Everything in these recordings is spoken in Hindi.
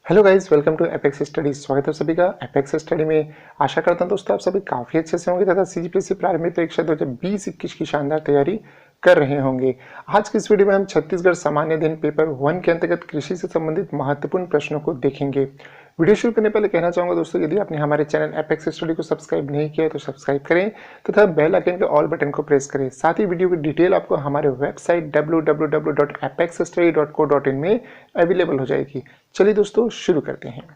Hello guys, welcome to apex study. स्वागत है सभी का एपेक्स स्टडी में। आशा करता हूं दोस्तों आप सभी काफ़ी अच्छे से होंगे तथा सीजीपीएससी प्रारंभिक परीक्षा 2020-21 की शानदार तैयारी कर रहे होंगे। आज की इस वीडियो में हम छत्तीसगढ़ सामान्य अध्ययन पेपर 1 के अंतर्गत कृषि से संबंधित महत्वपूर्ण प्रश्नों को देखेंगे। वीडियो शुरू करने पहले कहना चाहूंगा दोस्तों, यदि आपने हमारे चैनल एपेक्स स्टडी को सब्सक्राइब नहीं किया है तो सब्सक्राइब करें तथा बेल आइकन के ऑल बटन को प्रेस करें। साथ ही वीडियो की डिटेल आपको हमारे वेबसाइट www.apexstudy.co.in में अवेलेबल हो जाएगी। चलिए दोस्तों शुरू करते हैं।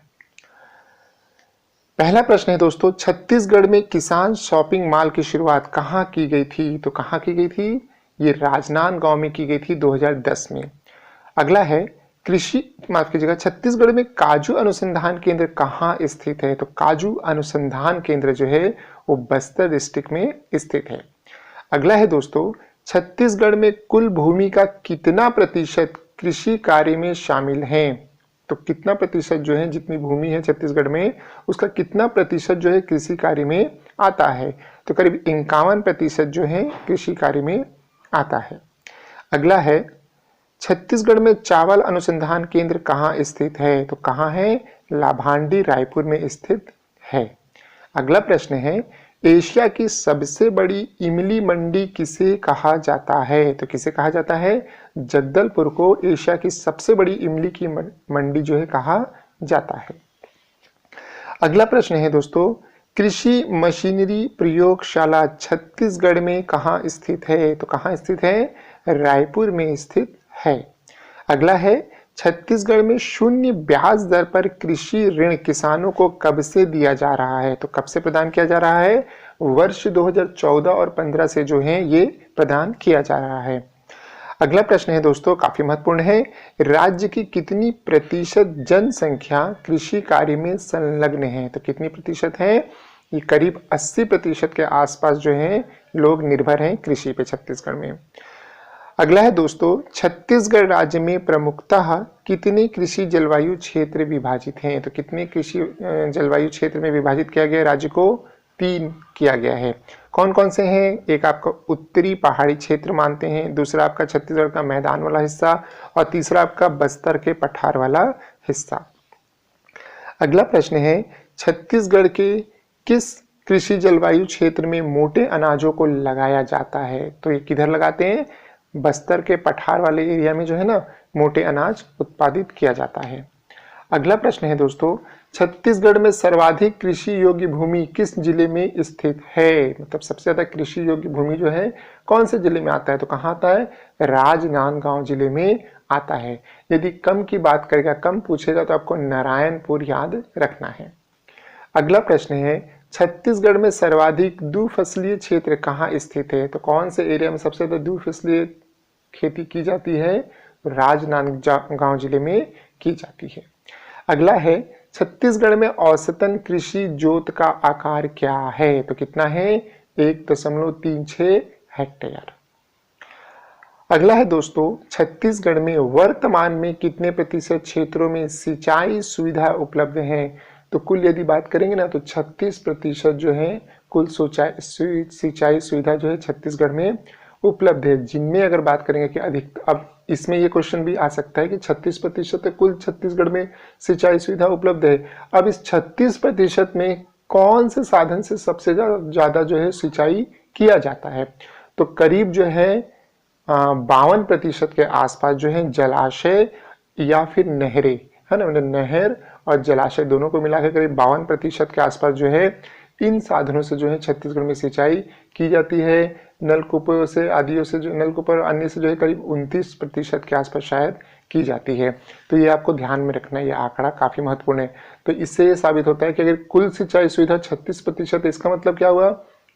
पहला प्रश्न है दोस्तों, छत्तीसगढ़ में किसान शॉपिंग मॉल की शुरुआत कहाँ की गई थी? तो कहाँ की गई थी? ये राजनांदगांव में की गई थी 2010 में। अगला है, माफ कीजिएगा, छत्तीसगढ़ में काजू अनुसंधान केंद्र कहाँ स्थित है? तो काजू अनुसंधान केंद्र जो है वो बस्तर डिस्ट्रिक्ट में स्थित है। अगला है दोस्तों, छत्तीसगढ़ में कुल भूमि का कितना प्रतिशत कृषि कार्य में शामिल है? तो कितना प्रतिशत जो है, जितनी भूमि है छत्तीसगढ़ में उसका कितना प्रतिशत जो है कृषि कार्य में आता है? तो करीब 51% जो है कृषि कार्य में आता है। अगला है, छत्तीसगढ़ में चावल अनुसंधान केंद्र कहाँ स्थित है? तो कहाँ है? लाभांडी रायपुर में स्थित है। अगला प्रश्न है, एशिया की सबसे बड़ी इमली मंडी किसे कहा जाता है? तो किसे कहा जाता है? जगदलपुर को एशिया की सबसे बड़ी इमली की मंडी जो है कहा जाता है। अगला प्रश्न है दोस्तों, कृषि मशीनरी प्रयोगशाला छत्तीसगढ़ में कहाँ स्थित है? तो कहाँ स्थित है? रायपुर में स्थित है। अगला है, छत्तीसगढ़ में शून्य ब्याज दर पर कृषि ऋण किसानों को कब से दिया जा रहा है? तो कब से प्रदान किया जा रहा है? वर्ष 2014 और 15 से जो है ये प्रदान किया जा रहा है। अगला प्रश्न है दोस्तों, काफी महत्वपूर्ण है, राज्य की कितनी प्रतिशत जनसंख्या कृषि कार्य में संलग्न है? तो कितनी प्रतिशत है? ये करीब 80% के आसपास जो है लोग निर्भर हैं कृषि पे छत्तीसगढ़ में। अगला है दोस्तों, छत्तीसगढ़ राज्य में प्रमुखतः कितने कृषि जलवायु क्षेत्र विभाजित हैं? तो कितने कृषि जलवायु क्षेत्र में विभाजित किया गया? राज्य को 3 किया गया है। कौन कौन से हैं? एक आपका उत्तरी पहाड़ी क्षेत्र मानते हैं, दूसरा आपका छत्तीसगढ़ का मैदान वाला हिस्सा और तीसरा आपका बस्तर के पठार वाला हिस्सा। अगला प्रश्न है, छत्तीसगढ़ के किस कृषि जलवायु क्षेत्र में मोटे अनाजों को लगाया जाता है? तो ये किधर लगाते हैं? बस्तर के पठार वाले एरिया में जो है ना मोटे अनाज उत्पादित किया जाता है। अगला प्रश्न है दोस्तों, छत्तीसगढ़ में सर्वाधिक कृषि योग्य भूमि किस जिले में स्थित है? मतलब सबसे ज्यादा कृषि योग्य भूमि जो है कौन से जिले में आता है? तो कहाँ आता है? राजनांदगांव जिले में आता है। यदि कम की बात करेगा, कम पूछेगा तो आपको नारायणपुर याद रखना है। अगला प्रश्न है, छत्तीसगढ़ में सर्वाधिक द्विफसलीय क्षेत्र कहाँ स्थित है? तो कौन से एरिया में सबसे ज्यादा द्विफसलीय खेती की जाती है? राजनांदगांव जिले में की जाती है। अगला है, छत्तीसगढ़ में औसतन कृषि जोत का आकार क्या है? तो कितना है? 1.36 हेक्टेयर। अगला है दोस्तों, छत्तीसगढ़ में वर्तमान में कितने प्रतिशत क्षेत्रों में सिंचाई सुविधा उपलब्ध है? तो कुल यदि बात करेंगे ना तो 36% जो है कुल सिंचाई सुविधा जो है छत्तीसगढ़ में उपलब्ध है। जिनमें अगर बात करेंगे कि अधिक, अब इसमें ये क्वेश्चन भी आ सकता है कि 36% कुल छत्तीसगढ़ में सिंचाई सुविधा उपलब्ध है। अब इस 36% में कौन से साधन से सबसे ज्यादा जो है सिंचाई किया जाता है? तो करीब जो है 52% के आसपास जो है जलाशय या फिर नहरें, है ना, मतलब नहर और जलाशय दोनों को मिलाकर करीब 52% के आसपास जो है इन साधनों से जो है छत्तीसगढ़ में सिंचाई की जाती है। नलकूपों से आदियों से जो नलकूपों और अन्य से जो है करीब 29% के आसपास शायद की जाती है। तो ये आपको ध्यान में रखना है, ये आंकड़ा काफी महत्वपूर्ण है। तो इससे ये साबित होता है कि अगर कुल सिंचाई सुविधा 36%, इसका मतलब क्या हुआ?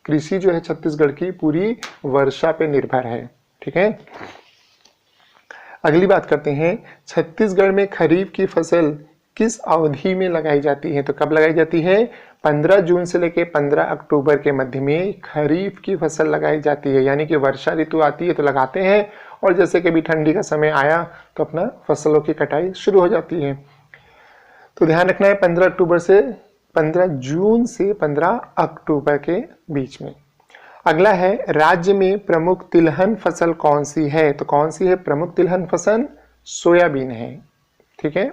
कृषि जो है छत्तीसगढ़ की पूरी वर्षा पे निर्भर है। ठीक है, अगली बात करते हैं, छत्तीसगढ़ में खरीफ की फसल किस अवधि में लगाई जाती है? तो कब लगाई जाती है? 15 जून से लेकर 15 अक्टूबर के मध्य में खरीफ की फसल लगाई जाती है। यानी कि वर्षा ऋतु आती है तो लगाते हैं, और जैसे कि अभी ठंडी का समय आया तो अपना फसलों की कटाई शुरू हो जाती है। तो ध्यान रखना है 15 जून से 15 अक्टूबर के बीच में। अगला है, राज्य में प्रमुख तिलहन फसल कौन सी है? तो कौन सी है प्रमुख तिलहन फसल? सोयाबीन है। ठीक है,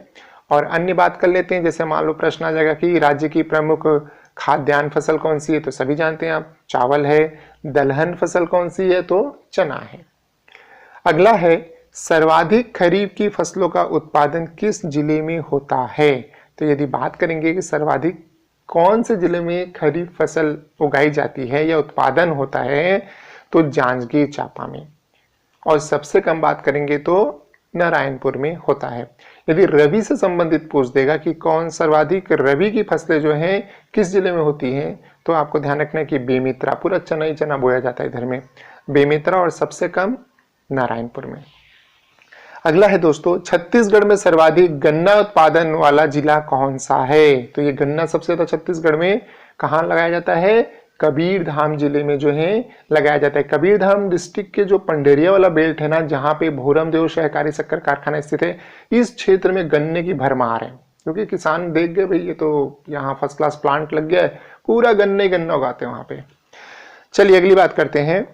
और अन्य बात कर लेते हैं, जैसे मान लो प्रश्न आ जाएगा कि राज्य की प्रमुख खाद्यान्न फसल कौन सी है, तो सभी जानते हैं आप, चावल है। दलहन फसल कौन सी है, तो चना है। अगला है, सर्वाधिक खरीफ की फसलों का उत्पादन किस जिले में होता है। तो यदि बात करेंगे कि सर्वाधिक कौन से जिले में खरीफ फसल उगाई जाती है या उत्पादन होता है, तो जांजगीर चांपा में। और सबसे कम बात करेंगे तो नारायणपुर में होता है। यदि रबी से संबंधित पूछ देगा कि कौन सर्वाधिक रबी की फसलें जो हैं किस जिले में होती हैं, तो आपको ध्यान रखना है कि बेमेतरा, पूरा चना ही चना बोया जाता है इधर में, बेमेतरा, और सबसे कम नारायणपुर में। अगला है दोस्तों, छत्तीसगढ़ में सर्वाधिक गन्ना उत्पादन वाला जिला कौन सा है। तो ये गन्ना सबसे ज्यादा छत्तीसगढ़ में कहाँ लगाया जाता है, कबीरधाम जिले में जो है लगाया जाता है। कबीरधाम डिस्ट्रिक्ट के जो पंडेरिया वाला बेल्ट है ना, जहाँ पे भोरमदेव सहकारी शक्कर कारखाना स्थित है, इस क्षेत्र में गन्ने की भरमार है, क्योंकि किसान देख गए भाई ये तो यहाँ फर्स्ट क्लास प्लांट लग गया है, पूरा गन्ने गन्ना उगाते हैं वहां पे। चलिए अगली बात करते हैं।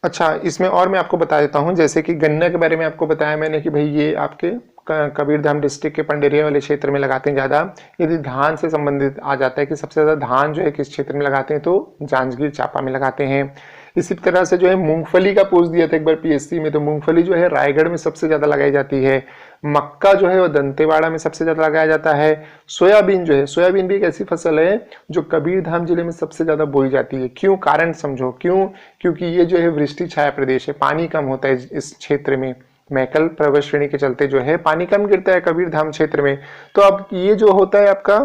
अच्छा, इसमें और मैं आपको बता देता हूं, जैसे कि गन्ना के बारे में आपको बताया मैंने कि भाई ये आपके कबीरधाम डिस्ट्रिक्ट के पंडेरिया वाले क्षेत्र में लगाते हैं ज़्यादा। यदि धान से संबंधित आ जाता है कि सबसे ज़्यादा धान जो है किस क्षेत्र में लगाते हैं, तो जांजगीर चांपा में लगाते हैं। इसी तरह से जो है मूंगफली का पूछ दिया था एक बार पीएससी में, तो मूंगफली जो है रायगढ़ में सबसे ज़्यादा लगाई जाती है। मक्का जो है वो दंतेवाड़ा में सबसे ज़्यादा लगाया जाता है। सोयाबीन जो है, सोयाबीन भी एक ऐसी फसल है जो कबीरधाम जिले में सबसे ज़्यादा बोई जाती है। क्यों, कारण समझो क्यों, क्योंकि ये जो है वृष्टि छाया प्रदेश है, पानी कम होता है इस क्षेत्र में, मैकल पर्वत श्रेणी के चलते जो है पानी कम गिरता है कबीरधाम क्षेत्र में। तो अब ये जो होता है आपका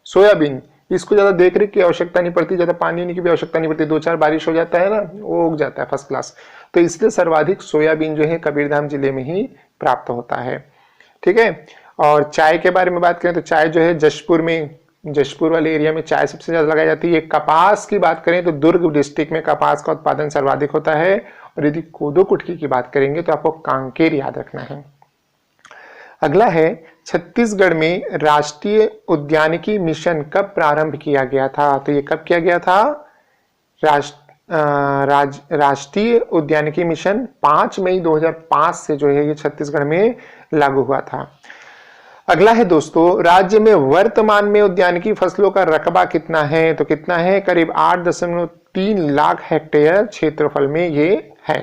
सोयाबीन, इसको ज्यादा देख रेख की आवश्यकता नहीं पड़ती, ज्यादा पानी की भी आवश्यकता नहीं पड़ती, 2-4 बारिश हो जाता है ना, वो उग जाता है फर्स्ट क्लास। तो इसलिए सर्वाधिक सोयाबीन जो है कबीरधाम जिले में ही प्राप्त होता है। ठीक है। और चाय के बारे में बात करें तो चाय जो है जशपुर में, जशपुर वाले एरिया में चाय सबसे ज्यादा लगाई जाती है। कपास की बात करें तो दुर्ग डिस्ट्रिक्ट में कपास का उत्पादन सर्वाधिक होता है। और यदि कोदो कुटकी की बात करेंगे तो आपको कांकेर याद रखना है। अगला है, छत्तीसगढ़ में राष्ट्रीय उद्यानिकी मिशन कब प्रारंभ किया गया था। तो ये कब किया गया था, राष्ट्रीय उद्यानिकी मिशन 5 मई 2005 से जो है ये छत्तीसगढ़ में लागू हुआ था। अगला है दोस्तों, राज्य में वर्तमान में उद्यानिकी फसलों का रकबा कितना है। तो कितना है, करीब 8.3 लाख हेक्टेयर क्षेत्रफल में ये है।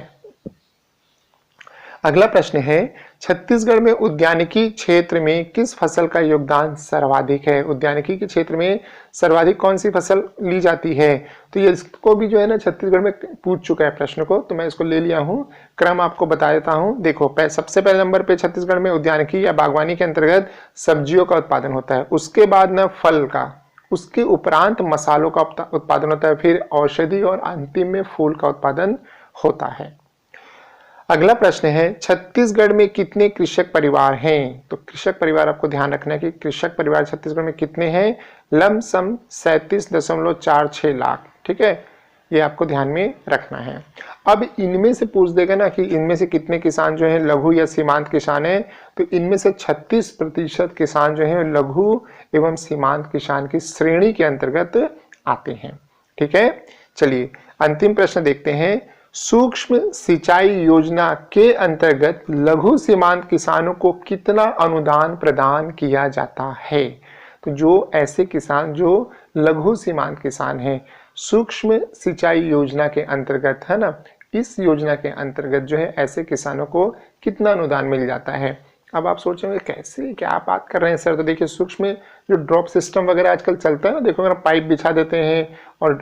अगला प्रश्न है, छत्तीसगढ़ में उद्यानिकी क्षेत्र में किस फसल का योगदान सर्वाधिक है। उद्यानिकी के क्षेत्र में सर्वाधिक कौन सी फसल ली जाती है। तो ये इसको भी जो है ना छत्तीसगढ़ में पूछ चुका है प्रश्न को, तो मैं इसको ले लिया हूं, क्रम आपको बता देता हूं। देखो, सबसे पहले नंबर पे छत्तीसगढ़ में उद्यानिकी या बागवानी के अंतर्गत सब्जियों का उत्पादन होता है, उसके बाद ना फल का, उसके उपरांत मसालों का उत्पादन होता है, फिर औषधि और अंतिम में फूल का उत्पादन होता है। अगला प्रश्न है, छत्तीसगढ़ में कितने कृषक परिवार हैं। तो कृषक परिवार आपको ध्यान रखना है कि कृषक परिवार छत्तीसगढ़ में कितने हैं, लमसम 37.46 लाख। ठीक है, ये आपको ध्यान में रखना है। अब इनमें से पूछ देगा ना कि इनमें से कितने किसान जो हैं लघु या सीमांत किसान हैं, तो इनमें से 36% किसान जो हैं लघु एवं सीमांत किसान की श्रेणी के अंतर्गत आते हैं। ठीक है, चलिए अंतिम प्रश्न देखते हैं। सूक्ष्म सिंचाई योजना के अंतर्गत लघु सीमांत किसानों को कितना अनुदान प्रदान किया जाता है। तो जो ऐसे किसान जो लघु सीमांत किसान हैं, सूक्ष्म सिंचाई योजना के अंतर्गत है ना, इस योजना के अंतर्गत जो है ऐसे किसानों को कितना अनुदान मिल जाता है। अब आप सोचेंगे कैसे, क्या बात कर रहे हैं सर। तो देखिए, सूक्ष्म जो ड्रॉप सिस्टम वगैरह आजकल चलता है ना, देखो मेरा पाइप बिछा देते हैं और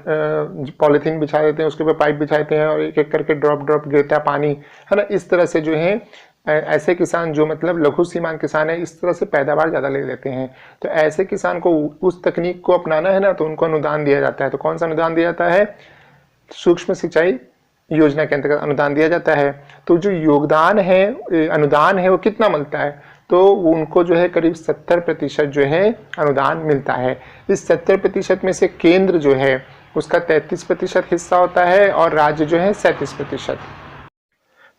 पॉलीथीन बिछा देते हैं, उसके ऊपर पाइप बिछाते हैं और एक एक करके ड्रॉप ड्रॉप गिरता है पानी, है ना। इस तरह से जो है ऐसे किसान जो मतलब लघु सीमांत किसान है, इस तरह से पैदावार ज़्यादा ले लेते हैं। तो ऐसे किसान को उस तकनीक को अपनाना है ना, तो उनको अनुदान दिया जाता है। तो कौन सा अनुदान दिया जाता है, सूक्ष्म सिंचाई योजना के अंतर्गत अनुदान दिया जाता है। तो जो योगदान है, अनुदान है, वो कितना मिलता है, तो उनको जो है करीब 70% जो है अनुदान मिलता है। इस 70% में से केंद्र जो है उसका 33% हिस्सा होता है और राज्य जो है 37%।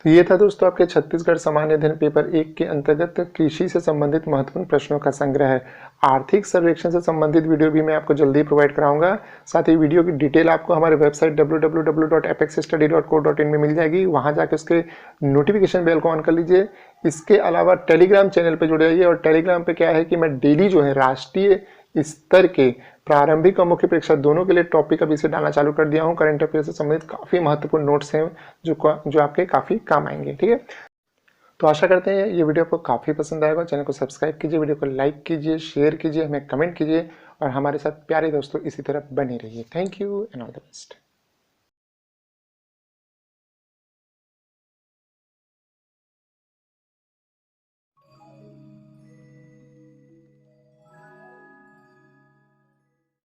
तो ये था दोस्तों आपके छत्तीसगढ़ सामान्य अध्ययन पेपर 1 के अंतर्गत कृषि से संबंधित महत्वपूर्ण प्रश्नों का संग्रह। आर्थिक सर्वेक्षण से संबंधित वीडियो भी मैं आपको जल्दी प्रोवाइड कराऊंगा। साथ ही वीडियो की डिटेल आपको हमारे वेबसाइट www.apexstudy.co.in में मिल जाएगी। वहां जाकर उसके नोटिफिकेशन बेल को ऑन कर लीजिए। इसके अलावा टेलीग्राम चैनल पर जुड़े रहिए, और टेलीग्राम पे क्या है कि मैं डेली जो है राष्ट्रीय स्तर के प्रारंभिक और मुख्य परीक्षा दोनों के लिए टॉपिक अभी से डालना चालू कर दिया हूँ। करंट अफेयर से संबंधित काफी महत्वपूर्ण नोट्स हैं जो आपके काफी काम आएंगे। ठीक है, तो आशा करते हैं ये वीडियो आपको काफी पसंद आएगा। चैनल को सब्सक्राइब कीजिए, वीडियो को लाइक कीजिए, शेयर कीजिए, हमें कमेंट कीजिए, और हमारे साथ प्यारे दोस्तों इसी तरह बने रहिए। Thank you and all the best.